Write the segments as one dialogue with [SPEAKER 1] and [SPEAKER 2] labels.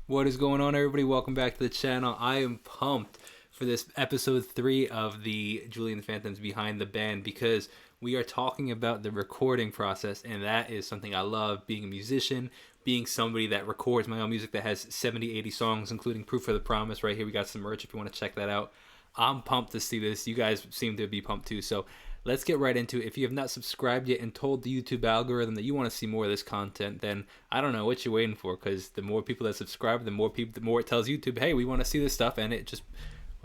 [SPEAKER 1] What is going on, everybody? Welcome back to the channel. I am pumped for this episode 3 of the Julian Phantoms Behind the Band because we are talking about the recording process, and that is something I love, being a musician, being somebody that records my own music that has 70, 80 songs, including Proof of the Promise. Right here, we got some merch if you want to check that out. I'm pumped to see this. You guys seem to be pumped too, so let's get right into it. If you have not subscribed yet and told the YouTube algorithm that you want to see more of this content, then I don't know what you're waiting for, because the more people that subscribe, the more it tells YouTube, hey, we want to see this stuff, and it just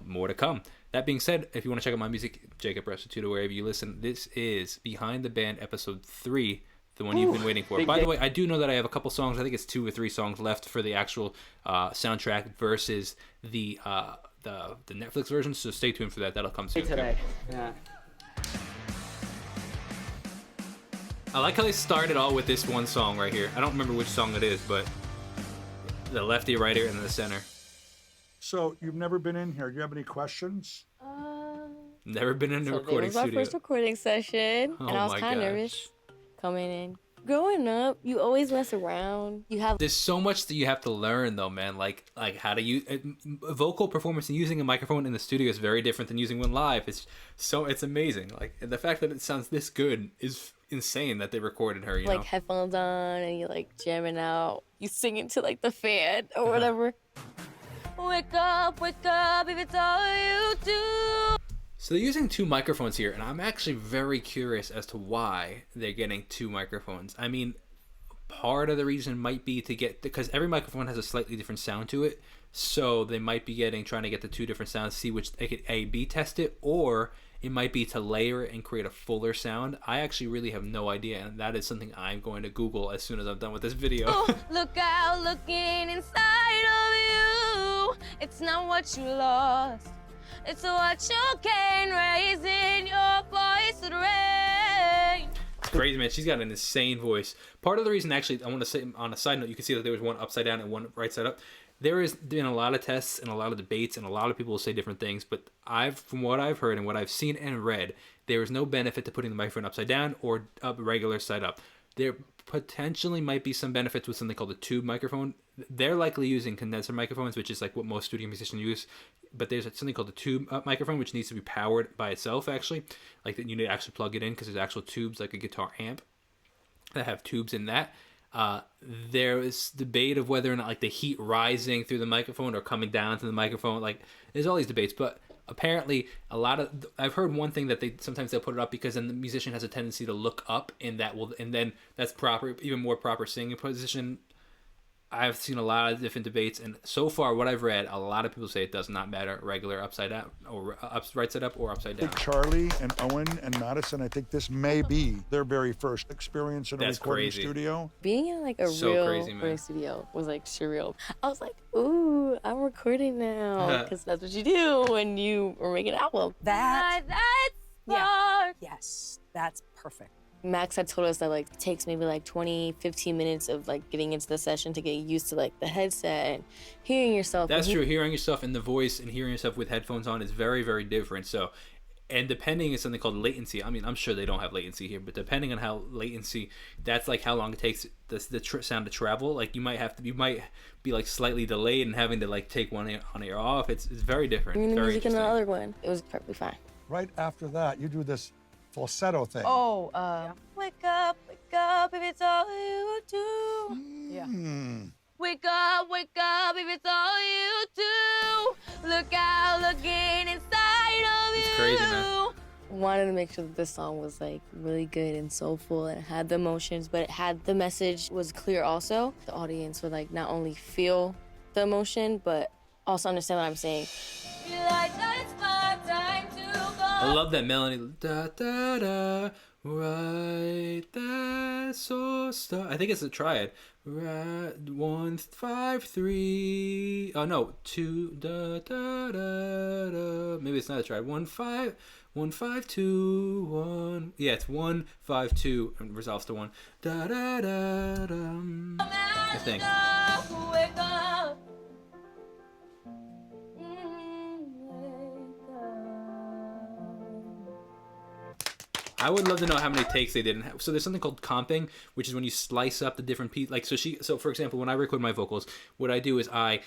[SPEAKER 1] more to come. That being said, if you want to check out my music, Jacob Restituto, wherever you listen, this is Behind the Band episode 3, the one you've been waiting for. By the way, I do know that I have a couple songs, I think it's 2 or 3 songs left for the actual soundtrack versus the Netflix version, so stay tuned for that. That'll come soon.
[SPEAKER 2] Today. Yeah.
[SPEAKER 1] I like how they started all with this one song right here. I don't remember which song it is, but the lefty, right here, and the center.
[SPEAKER 3] So you've never been in here. Do you have any questions?
[SPEAKER 1] Never been in a recording
[SPEAKER 4] It was our
[SPEAKER 1] studio.
[SPEAKER 4] first recording session,
[SPEAKER 1] Oh
[SPEAKER 4] and I was
[SPEAKER 1] my
[SPEAKER 4] kind of
[SPEAKER 1] gosh.
[SPEAKER 4] nervous coming in. Growing up, you always mess around. You have
[SPEAKER 1] There's so much that you have to learn, though, man. Like how to use vocal performance and using a microphone in the studio is very different than using one live. It's amazing. Like the fact that it sounds this good is insane that they recorded her. You
[SPEAKER 4] like
[SPEAKER 1] know?
[SPEAKER 4] headphones on, and you're like jamming out. You singing to like the fan or whatever. Wake up, if it's all you do.
[SPEAKER 1] So they're using 2 microphones here, and I'm actually very curious as to why they're getting 2 microphones. I mean, part of the reason might be because every microphone has a slightly different sound to it, so they might be trying to get the 2 different sounds, see which they could A/B test it, or it might be to layer it and create a fuller sound. I actually really have no idea, and that is something I'm going to Google as soon as I'm done with this video.
[SPEAKER 4] Oh, look out, looking inside of you. It's not what you lost. It's what you gain, raising your voice with rain.
[SPEAKER 1] It's crazy, man. She's got an insane voice. Part of the reason, actually, I want to say on a side note, you can see that there was one upside down and one right side up. There has been a lot of tests and a lot of debates, and a lot of people will say different things, but from what I've heard and what I've seen and read, there is no benefit to putting the microphone upside down or up regular side up. There potentially might be some benefits with something called a tube microphone. They're likely using condenser microphones, which is like what most studio musicians use. But there's something called a tube microphone, which needs to be powered by itself, actually. Like that, you need to actually plug it in because there's actual tubes, like a guitar amp, that have tubes in that. There is debate of whether or not like the heat rising through the microphone or coming down to the microphone. Like there's all these debates, but apparently I've heard one thing that sometimes they'll put it up because then the musician has a tendency to look up, and then that's even more proper singing position. I've seen a lot of different debates, and so far what I've read, a lot of people say it does not matter regular upside down or right side up or upside down.
[SPEAKER 3] Charlie and Owen and Madison, I think this may be their very first experience in a
[SPEAKER 1] That's
[SPEAKER 3] recording
[SPEAKER 1] crazy.
[SPEAKER 3] studio.
[SPEAKER 4] Being in like a
[SPEAKER 1] So
[SPEAKER 4] real
[SPEAKER 1] crazy, man.
[SPEAKER 4] recording studio was like surreal. I was like, ooh, I'm recording now, because that's what you do when you are making an album.
[SPEAKER 5] That's perfect.
[SPEAKER 4] Max had told us that like it takes maybe like 20-15 minutes of like getting into the session to get used to like the headset and hearing yourself.
[SPEAKER 1] That's true. Hearing yourself in the voice and hearing yourself with headphones on is very, very different. So, and depending on something called latency. I mean, I'm sure they don't have latency here, but depending on how latency, that's like how long it takes the sound to travel. Like you might be like slightly delayed and having to like take one ear off. It's very different.
[SPEAKER 4] Hearing the
[SPEAKER 1] Very
[SPEAKER 4] music in the
[SPEAKER 1] interesting.
[SPEAKER 4] other one, it was perfectly fine.
[SPEAKER 3] Right after that, you do this falsetto thing.
[SPEAKER 5] Oh,
[SPEAKER 4] Wake up, if it's all you do.
[SPEAKER 5] yeah.
[SPEAKER 4] Wake up, if it's all you do. Look out, looking inside of you.
[SPEAKER 1] It's crazy, man.
[SPEAKER 4] Wanted to make sure that this song was like really good and soulful and had the emotions, but it had the message was clear also. The audience would like not only feel the emotion, but also understand what I'm saying.
[SPEAKER 1] I love that melody. Da da da, right, that's so star. I think it's a triad. Right, 1 5 3. Oh no, 2 da da da da. Maybe it's not a triad. 1 5 1 5 2 1. Yeah, it's 1 5 2 and resolves to 1. Da da da da. I think.
[SPEAKER 4] Wake up.
[SPEAKER 1] I would love to know how many takes they did. So there's something called comping, which is when you slice up the different pieces. Like so for example, when I record my vocals, what I do is I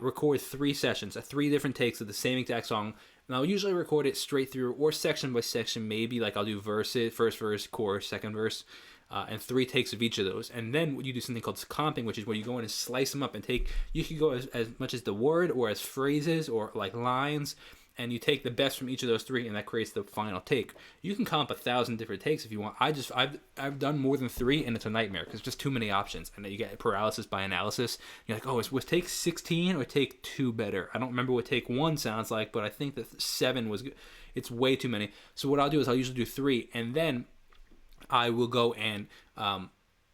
[SPEAKER 1] record 3 sessions, 3 different takes of the same exact song. And I'll usually record it straight through or section by section. Maybe like I'll do first verse, chorus, second verse, and 3 takes of each of those. And then you do something called comping, which is where you go in and slice them up and you can go as much as the word or as phrases or like lines. And you take the best from each of those 3, and that creates the final take. You can comp 1,000 different takes if you want. I've done more than 3, and it's a nightmare because just too many options, and then you get paralysis by analysis. You're like, oh, was take 16 or take 2 better? I don't remember what take 1 sounds like, but I think that 7 was good. It's way too many. So what I'll do is I'll usually do 3, and then I will go and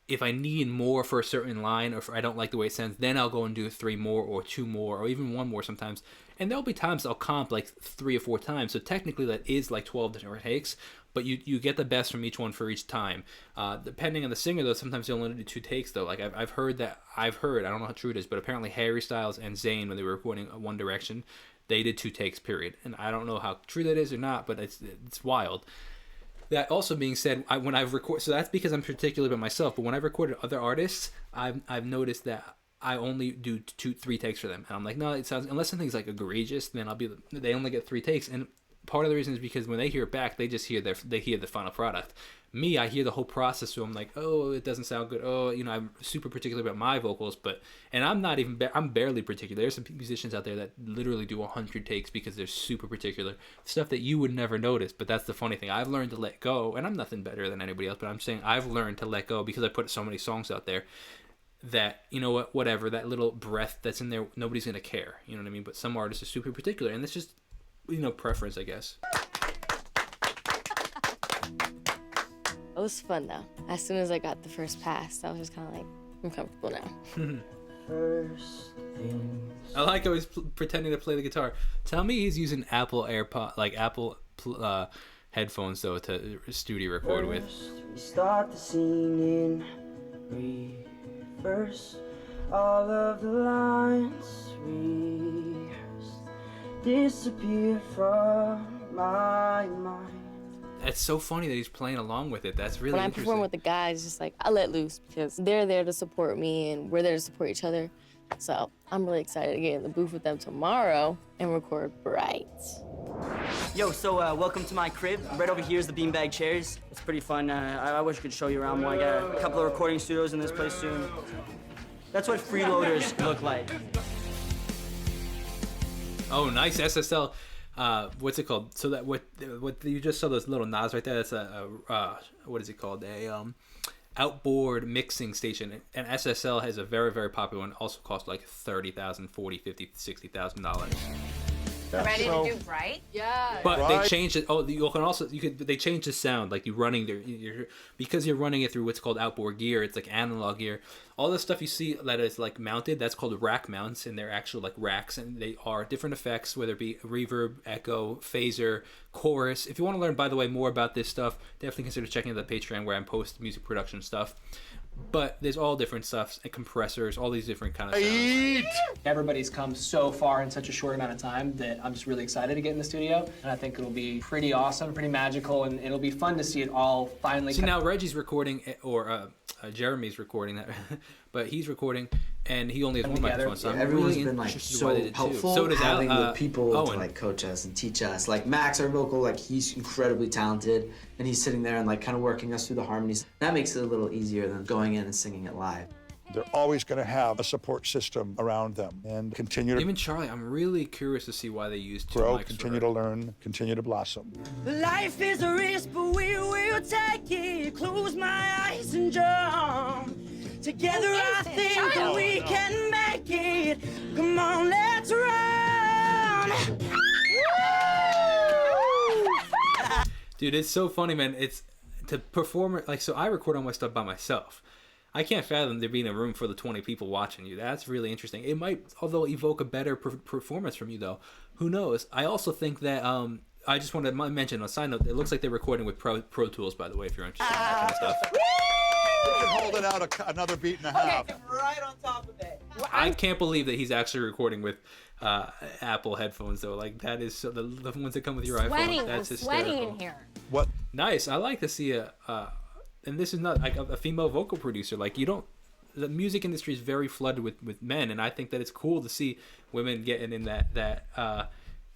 [SPEAKER 1] if I need more for a certain line, or if I don't like the way it sounds, then I'll go and do 3 more or 2 more or even 1 more sometimes. And there'll be times I'll comp like 3 or 4 times. So technically that is like 12 different takes, but you get the best from each one for each time. Depending on the singer though, sometimes you'll only do 2 takes though. Like I've heard, I don't know how true it is, but apparently Harry Styles and Zayn, when they were recording One Direction, they did 2 takes, period. And I don't know how true that is or not, but it's wild. That also being said, when I've recorded, so that's because I'm particular about myself, but when I've recorded other artists, I've noticed that I only do 2-3 takes for them, and I'm like, no, it sounds, unless something's like egregious, then they only get 3 takes, and part of the reason is because when they hear it back, they just hear the final product. Me, I hear the whole process, so I'm like, oh, it doesn't sound good. Oh, I'm super particular about my vocals, and I'm barely particular. There's some musicians out there that literally do 100 takes because they're super particular. Stuff that you would never notice, but that's the funny thing. I've learned to let go, and I'm nothing better than anybody else, but I'm saying I've learned to let go because I put so many songs out there that, whatever, that little breath that's in there, nobody's going to care. You know what I mean? But some artists are super particular, and it's just, preference, I guess.
[SPEAKER 4] It was fun though. As soon as I got the first pass, I was just kind of like, I'm comfortable now.
[SPEAKER 2] First things.
[SPEAKER 1] I like how he's pretending to play the guitar. Tell me he's using Apple AirPod, like Apple headphones though, to studio record with.
[SPEAKER 2] We start the scene in reverse. All of the lines rehearsed disappear from my mind.
[SPEAKER 1] It's so funny that he's playing along with it. That's really
[SPEAKER 4] interesting. When I perform with the guys, just like, I let loose because they're there to support me and we're there to support each other. So I'm really excited to get in the booth with them tomorrow and record Bright.
[SPEAKER 2] Yo, so welcome to my crib. Right over here is the beanbag chairs. It's pretty fun. I wish I could show you around more. I got a couple of recording studios in this place soon. That's what freeloaders look like.
[SPEAKER 1] Oh, nice SSL. What's it called? So that what you just saw, those little knobs right there, that's what is it called? A outboard mixing station. And SSL has a very, very popular one. Also costs like $30,000, $40,000, $50,000, $60,000.
[SPEAKER 5] Ready to do Bright? Yeah.
[SPEAKER 1] But they changed it. Oh, they changed the sound. Like because you're running it through what's called outboard gear. It's like analog gear. All the stuff you see that is like mounted, that's called rack mounts, and they're actual like racks, and they are different effects, whether it be reverb, echo, phaser, chorus. If you want to learn, by the way, more about this stuff, definitely consider checking out the Patreon where I post music production stuff. But there's all different stuff, and compressors, all these different kind of sounds.
[SPEAKER 6] Everybody's come so far in such a short amount of time that I'm just really excited to get in the studio. And I think it'll be pretty awesome, pretty magical, and it'll be fun to see it all finally.
[SPEAKER 1] See, now Reggie's recording, or Jeremy's recording that, but he's recording, and he only has one microphone, so I'm
[SPEAKER 7] everyone's
[SPEAKER 1] really
[SPEAKER 7] been like
[SPEAKER 1] interested in why they
[SPEAKER 7] so
[SPEAKER 1] did
[SPEAKER 7] helpful
[SPEAKER 1] two. So does
[SPEAKER 7] having the people
[SPEAKER 1] Owen.
[SPEAKER 7] to like coach us and teach us. Like Max, our vocal, like he's incredibly talented, and he's sitting there and like kind of working us through the harmonies. That makes it a little easier than going in and singing it live.
[SPEAKER 3] They're always going to have a support system around them and continue to
[SPEAKER 1] Even Charlie, I'm really curious to see why they used two
[SPEAKER 3] grow,
[SPEAKER 1] mics
[SPEAKER 3] continue to learn, continue to blossom.
[SPEAKER 2] Life is a risk, but we will take it. Close my eyes and jump. Together I think that we can make it. Come on, let's run.
[SPEAKER 1] Dude, it's so funny, man. It's to perform like so. I record all my stuff by myself. I can't fathom there being a room for the 20 people watching you. That's really interesting. It might, although, evoke a better performance from you, though. Who knows? I also think that I just wanted to mention on a side note. It looks like they're recording with Pro Tools, by the way, if you're interested in that kind of stuff.
[SPEAKER 3] We can hold it out another beat and a half.
[SPEAKER 5] Okay, right on top of it.
[SPEAKER 1] I can't believe that he's actually recording with Apple headphones, though. Like that is so, the ones that come with your iPhone. That's hysterical.
[SPEAKER 5] Sweating in here.
[SPEAKER 3] What
[SPEAKER 1] Nice. I like to see and this is not like a female vocal producer. Like the music industry is very flooded with men, and I think that it's cool to see women getting in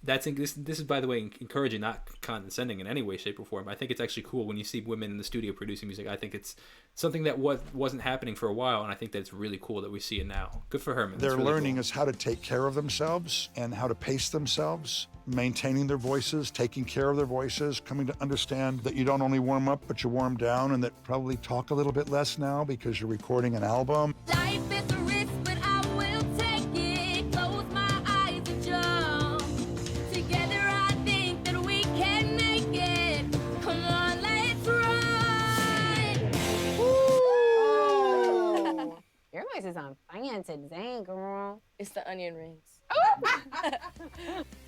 [SPEAKER 1] this is, by the way, encouraging, not condescending in any way, shape, or form. I think it's actually cool when you see women in the studio producing music. I think it's something that wasn't happening for a while, and I think that it's really cool that we see it now. Good for her, man.
[SPEAKER 3] They're
[SPEAKER 1] really
[SPEAKER 3] learning
[SPEAKER 1] cool.
[SPEAKER 3] is how to take care of themselves and how to pace themselves, maintaining their voices, taking care of their voices, coming to understand that you don't only warm up, but you warm down, and that probably talk a little bit less now because you're recording an album.
[SPEAKER 8] Life is a risk, but I will take it. Close my eyes and jump. Together I think that we can make it. Come on, let's run.
[SPEAKER 5] Oh, your voice is on fire today, girl.
[SPEAKER 4] It's the onion rings.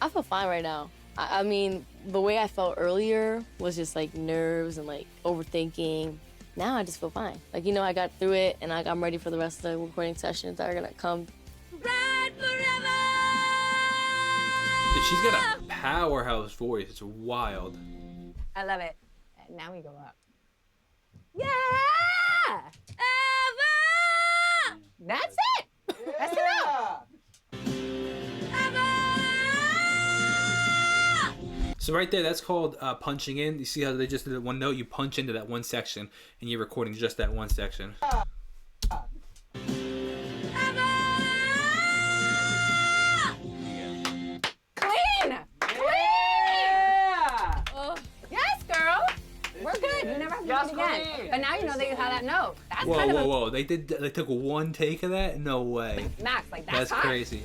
[SPEAKER 4] I feel fine right now. I mean, the way I felt earlier was just like nerves and like overthinking. Now I just feel fine. Like, I got through it, and I'm ready for the rest of the recording sessions that are gonna come.
[SPEAKER 8] Ride forever.
[SPEAKER 1] Dude, she's got a powerhouse voice. It's wild.
[SPEAKER 5] I love it. And now we go up. Yeah!
[SPEAKER 8] Ever.
[SPEAKER 5] That's it. That's enough.
[SPEAKER 1] So right there, that's called punching in. You see how they just did one note? You punch into that one section, and you're recording just that one section.
[SPEAKER 5] Clean!
[SPEAKER 6] Yeah!
[SPEAKER 5] Yes, girl. We're good. You never have to do it again.
[SPEAKER 6] clean.
[SPEAKER 5] But now you know that you have that note. That's
[SPEAKER 1] Whoa,
[SPEAKER 5] kind of
[SPEAKER 1] whoa! They took one take of that? No way.
[SPEAKER 5] Max, like that's hot.
[SPEAKER 1] Crazy.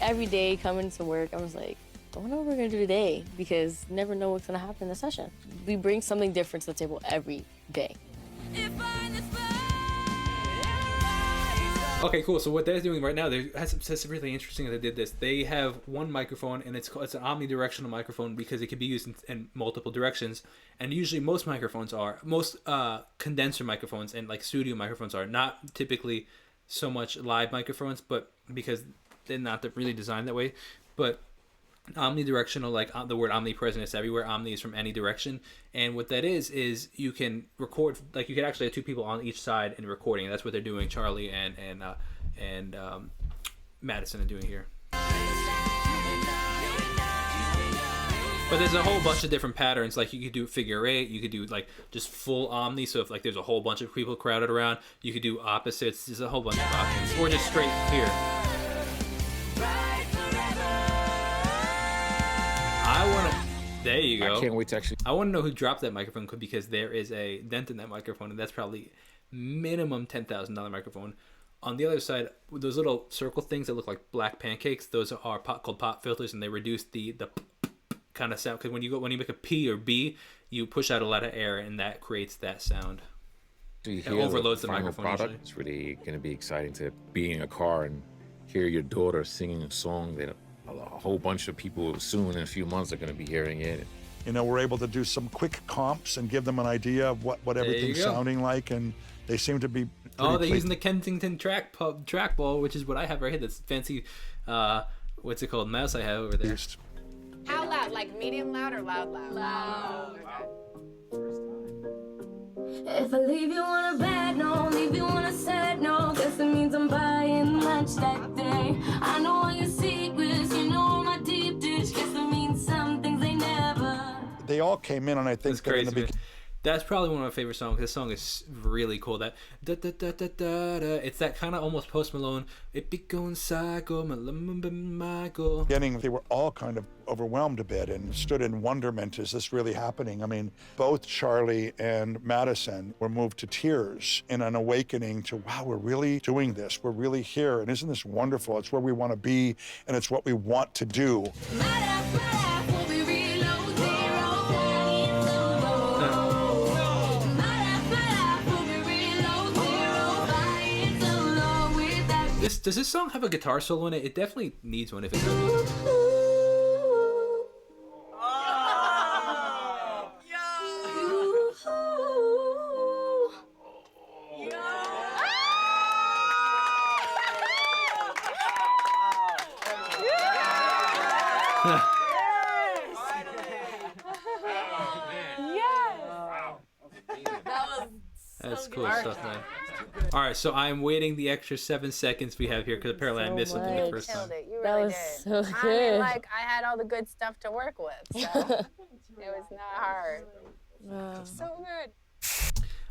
[SPEAKER 4] Every day coming to work, I was like, I wonder what we're gonna do today, because you never know what's gonna happen in the session. We bring something different to the table every day.
[SPEAKER 1] Okay, cool. So what they're doing right now, that's really interesting that they did this. They have one microphone, and it's an omnidirectional microphone because it can be used in multiple directions. And usually most condenser microphones and like studio microphones are not typically so much live microphones, but because they're not really designed that way. But omnidirectional, like the word omnipresent is everywhere. Omni is from any direction, and what that is you can record, like you can actually have two people on each side in recording, and that's what they're doing. Charlie and Madison are doing here. But there's a whole bunch of different patterns. Like you could do figure eight, you could do like just full omni. So if like there's a whole bunch of people crowded around, you could do opposites. There's a whole bunch of options, or just straight here. There you go.
[SPEAKER 9] I can't wait to actually.
[SPEAKER 1] I want to know who dropped that microphone, because there is a dent in that microphone, and that's probably minimum $10,000 microphone. On the other side, those little circle things that look like black pancakes, those are called pop filters, and they reduce the kind of sound. Because when you make a P or B, you push out a lot of air, and that creates that sound.
[SPEAKER 9] It
[SPEAKER 1] overloads the microphone
[SPEAKER 9] product.
[SPEAKER 1] usually.
[SPEAKER 9] It's really going to be exciting to be in a car and hear your daughter singing a song that a whole bunch of people soon in a few months are going to be hearing it.
[SPEAKER 3] We're able to do some quick comps and give them an idea of what everything's sounding like, and they seem to be.
[SPEAKER 1] Oh, they're using the Kensington trackball, which is what I have right here. That's fancy. What's it called? Mouse I have over there.
[SPEAKER 5] How loud? Like medium loud or loud? Loud.
[SPEAKER 8] If I leave you on a bad note, leave you on a sad note, guess it means I'm buying lunch that day. I know all your secrets, you know all my deep dish, guess it means some things they never.
[SPEAKER 3] They all came in, and I think
[SPEAKER 1] That's crazy. Man. That's probably one of my favorite songs. This song is really cool. That da da da da da da. It's that kind of almost Post Malone. It be going psycho, Michael.
[SPEAKER 3] Beginning, they were all kind of overwhelmed a bit and stood in wonderment. Is this really happening? I mean, both Charlie and Madison were moved to tears in an awakening to, wow, we're really doing this. We're really here. And isn't this wonderful? It's where we want to be, and it's what we want to do.
[SPEAKER 1] Does this song have a guitar solo in it? It definitely needs one if it does. That's cool stuff, man. All right, so I'm waiting the extra 7 seconds we have here because apparently I missed something the first time.
[SPEAKER 5] You
[SPEAKER 4] That
[SPEAKER 5] really
[SPEAKER 4] was
[SPEAKER 5] did.
[SPEAKER 4] so
[SPEAKER 5] I
[SPEAKER 4] good.
[SPEAKER 5] mean, like, I had all the good stuff to work with, so it was not hard. So good.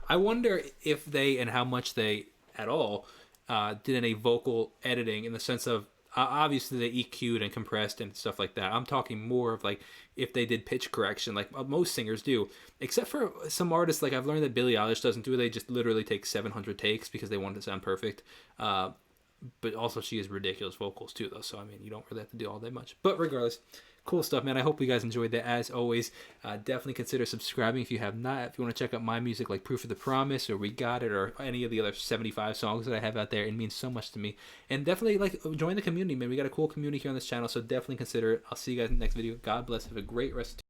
[SPEAKER 1] I wonder if they and how much they at all did any vocal editing in the sense of obviously they EQ'd and compressed and stuff like that. I'm talking more of like if they did pitch correction like most singers do, except for some artists. Like I've learned that Billie Eilish doesn't do it. They just literally take 700 takes because they want it to sound perfect. But also she has ridiculous vocals too though, so I mean you don't really have to do all that much. But regardless, cool stuff, man. I hope you guys enjoyed that. As always, definitely consider subscribing if you have not. If you want to check out my music like Proof of the Promise or We Got It or any of the other 75 songs that I have out there, it means so much to me. And definitely like join the community, man. We got a cool community here on this channel, so definitely consider it. I'll see you guys in the next video. God bless. Have a great rest of